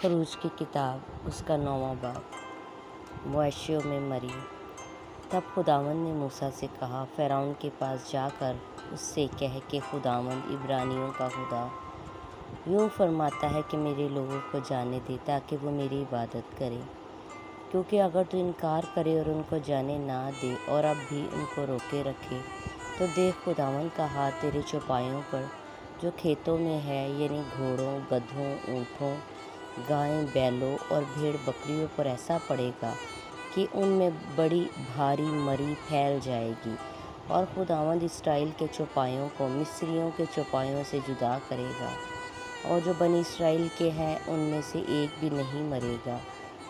خروج کی کتاب اس کا 9واں باب۔ مویشیوں میں مری۔ تب خداوند نے موسیٰ سے کہا، فرعون کے پاس جا کر اس سے کہہ کہ خداوند عبرانیوں کا خدا یوں فرماتا ہے کہ میرے لوگوں کو جانے دے تاکہ وہ میری عبادت کریں، کیونکہ اگر تو انکار کرے اور ان کو جانے نہ دے اور اب بھی ان کو روکے رکھے تو دیکھ خداوند کا ہاتھ تیرے چوپایوں پر جو کھیتوں میں ہے، یعنی گھوڑوں، گدھوں، اونٹوں، گائیں، بیلوں اور بھیڑ بکریوں پر ایسا پڑے گا کہ ان میں بڑی بھاری مری پھیل جائے گی، اور خداوند اسرائیل کے چوپایوں کو مصریوں کے چوپایوں سے جدا کرے گا، اور جو بنی اسرائیل کے ہیں ان میں سے ایک بھی نہیں مرے گا۔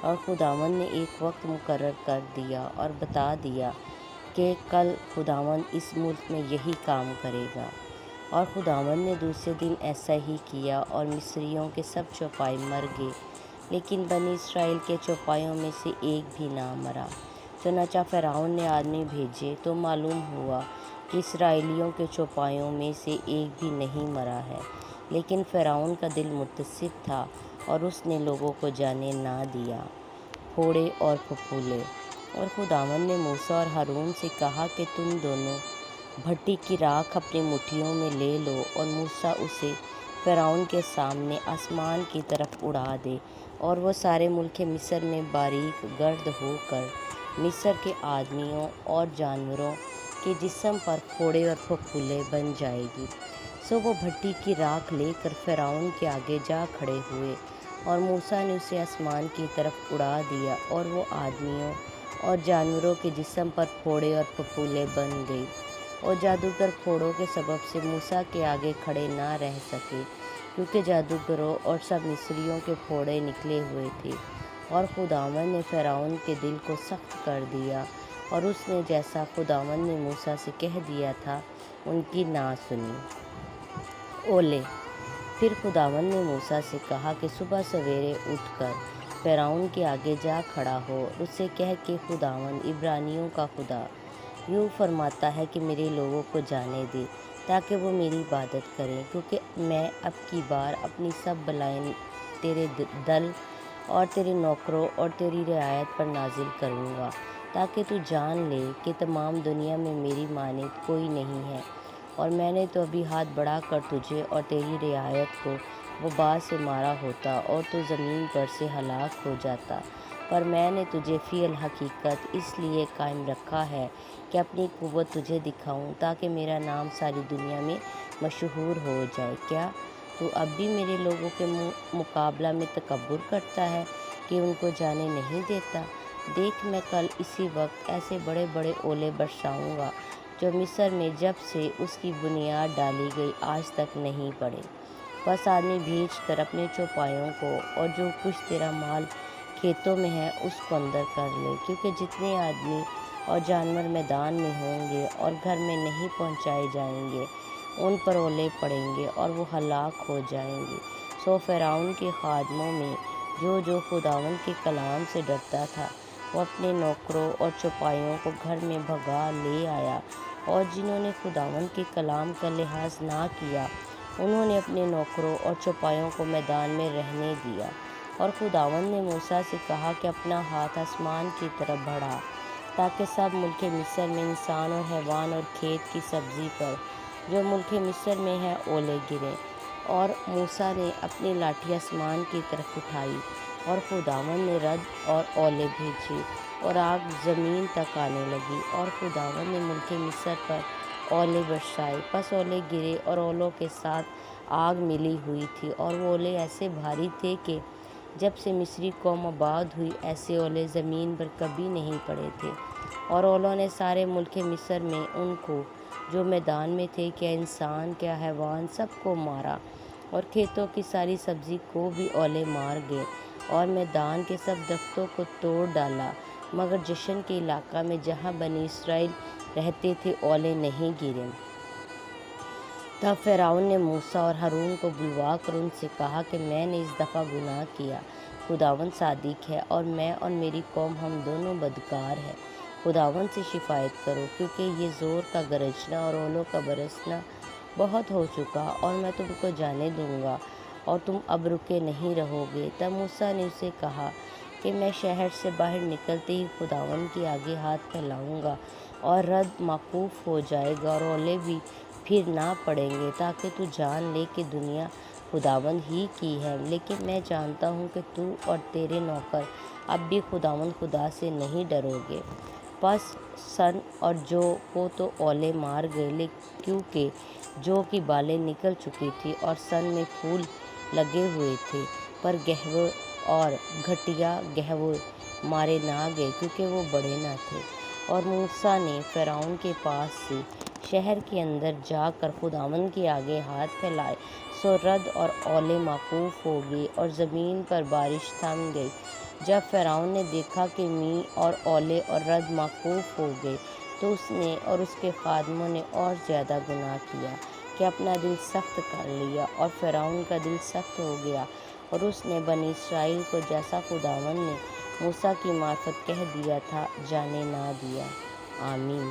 اور خداوند نے ایک وقت مقرر کر دیا اور بتا دیا کہ کل خداوند اس ملک میں یہی کام کرے گا، اور خداوند نے دوسرے دن ایسا ہی کیا، اور مصریوں کے سب چوپائے مر گئے، لیکن بنی اسرائیل کے چوپایوں میں سے ایک بھی نہ مرا۔ چنانچہ فرعون نے آدمی بھیجے تو معلوم ہوا کہ اسرائیلیوں کے چوپایوں میں سے ایک بھی نہیں مرا ہے، لیکن فرعون کا دل متصب تھا اور اس نے لوگوں کو جانے نہ دیا، پھوڑے اور پھپھولے۔ اور خداوند نے موسیٰ اور ہارون سے کہا کہ تم دونوں بھٹی کی راکھ اپنی مٹھیوں میں لے لو، اور موسیٰ اسے فرعون کے سامنے آسمان کی طرف اڑا دے، اور وہ سارے ملک مصر میں باریک گرد ہو کر مصر کے آدمیوں اور جانوروں کے جسم پر پھوڑے اور پھپھولے بن جائے گی۔ سو وہ بھٹی کی راکھ لے کر فرعون کے آگے جا کھڑے ہوئے، اور موسیٰ نے اسے آسمان کی طرف اڑا دیا، اور وہ آدمیوں اور جانوروں کے جسم پر پھوڑے اور پھپھولے بن گئی، اور جادوگر پھوڑوں کے سبب سے موسیٰ کے آگے کھڑے نہ رہ سکے، کیونکہ جادوگروں اور سب مصریوں کے پھوڑے نکلے ہوئے تھے۔ اور خداوند نے فرعون کے دل کو سخت کر دیا، اور اس نے جیسا خداوند نے موسیٰ سے کہہ دیا تھا ان کی نہ سنی۔ اولے۔ پھر خداوند نے موسیٰ سے کہا کہ صبح سویرے اٹھ کر فرعون کے آگے جا کھڑا ہو، اس سے کہہ کہ خداوند عبرانیوں کا خدا یوں فرماتا ہے کہ میرے لوگوں کو جانے دے تاکہ وہ میری عبادت کریں، کیونکہ میں اب کی بار اپنی سب بلائیں تیرے دل اور تیرے نوکروں اور تیری رعایت پر نازل کروں گا، تاکہ تو جان لے کہ تمام دنیا میں میری مانند کوئی نہیں ہے، اور میں نے تو ابھی ہاتھ بڑھا کر تجھے اور تیری رعایت کو وبا سے مارا ہوتا اور تو زمین پر سے ہلاک ہو جاتا، پر میں نے تجھے فی الحقیقت اس لیے قائم رکھا ہے کہ اپنی قوت تجھے دکھاؤں، تاکہ میرا نام ساری دنیا میں مشہور ہو جائے۔ کیا تو اب بھی میرے لوگوں کے مقابلہ میں تکبر کرتا ہے کہ ان کو جانے نہیں دیتا؟ دیکھ، میں کل اسی وقت ایسے بڑے بڑے اولے برساؤں گا جو مصر میں جب سے اس کی بنیاد ڈالی گئی آج تک نہیں پڑے۔ بس آدمی بھیج کر اپنے چوپایوں کو اور جو کچھ تیرا مال کھیتوں میں ہے اس کو اندر کر لے، کیونکہ جتنے آدمی اور جانور میدان میں ہوں گے اور گھر میں نہیں پہنچائے جائیں گے، ان پر اولے پڑیں گے اور وہ ہلاک ہو جائیں گے۔ سو فرعون کے خادموں میں جو خداوند کے کلام سے ڈرتا تھا، وہ اپنے نوکروں اور چوپایوں کو گھر میں بھگا لے آیا، اور جنہوں نے خداوند کے کلام کا لحاظ نہ کیا، انہوں نے اپنے نوکروں اور چوپایوں کو میدان میں رہنے دیا۔ اور خداوند نے موسیٰ سے کہا کہ اپنا ہاتھ آسمان کی طرف بڑھا تاکہ سب ملک مصر میں انسان اور حیوان اور کھیت کی سبزی پر جو ملک مصر میں ہے اولے گریں۔ اور موسیٰ نے اپنی لاٹھی آسمان کی طرف اٹھائی، اور خداوند نے رعد اور اولے بھیجے، اور آگ زمین تک آنے لگی، اور خداوند نے ملک مصر پر اولے برسائے۔ پس اولے گرے، اور اولوں کے ساتھ آگ ملی ہوئی تھی، اور وہ اولے ایسے بھاری تھے کہ جب سے مصری قوم آباد ہوئی ایسے اولے زمین پر کبھی نہیں پڑے تھے۔ اور اولوں نے سارے ملک مصر میں ان کو جو میدان میں تھے، کیا انسان کیا حیوان، سب کو مارا، اور کھیتوں کی ساری سبزی کو بھی اولے مار گئے، اور میدان کے سب درختوں کو توڑ ڈالا، مگر جشن کے علاقہ میں جہاں بنی اسرائیل رہتے تھے اولے نہیں گرے۔ تب فرعون نے موسیٰ اور ہارون کو بلوا کر ان سے کہا کہ میں نے اس دفعہ گناہ کیا، خداوند صادق ہے اور میں اور میری قوم ہم دونوں بدکار ہیں۔ خداوند سے شفاعت کرو، کیونکہ یہ زور کا گرجنا اور اولوں کا برسنا بہت ہو چکا، اور میں تم کو جانے دوں گا اور تم اب رکے نہیں رہو گے۔ تب موسیٰ نے اسے کہا کہ میں شہر سے باہر نکلتے ہی خداوند کے آگے ہاتھ پھیلاؤں گا اور رعد موقوف ہو جائے گا اور اولے بھی پھر نہ پڑیں گے، تاکہ تو جان لے کہ دنیا خداوند ہی کی ہے۔ لیکن میں جانتا ہوں کہ تو اور تیرے نوکر اب بھی خداوند خدا سے نہیں ڈرو گے۔ پس سن اور جو کو تو اولے مار گئے، کیونکہ جو کی بالیں نکل چکی تھی اور سن میں پھول لگے ہوئے تھے، پر گہوے اور گھٹیا گہوے مارے نہ گئے، کیونکہ وہ بڑے نہ تھے۔ اور موسیٰ نے فرعون کے پاس سے شہر کے اندر جا کر خداوند کے آگے ہاتھ پھیلائے، سو رعد اور اولے موقوف ہو گئے اور زمین پر بارش تھم گئی۔ جب فرعون نے دیکھا کہ میںہ اور اولے اور رعد موقوف ہو گئے، تو اس نے اور اس کے خادموں نے اور زیادہ گناہ کیا کہ اپنا دل سخت کر لیا، اور فرعون کا دل سخت ہو گیا، اور اس نے بنی اسرائیل کو جیسا خداوند نے موسیٰ کی معرفت کہہ دیا تھا جانے نہ دیا۔ آمین۔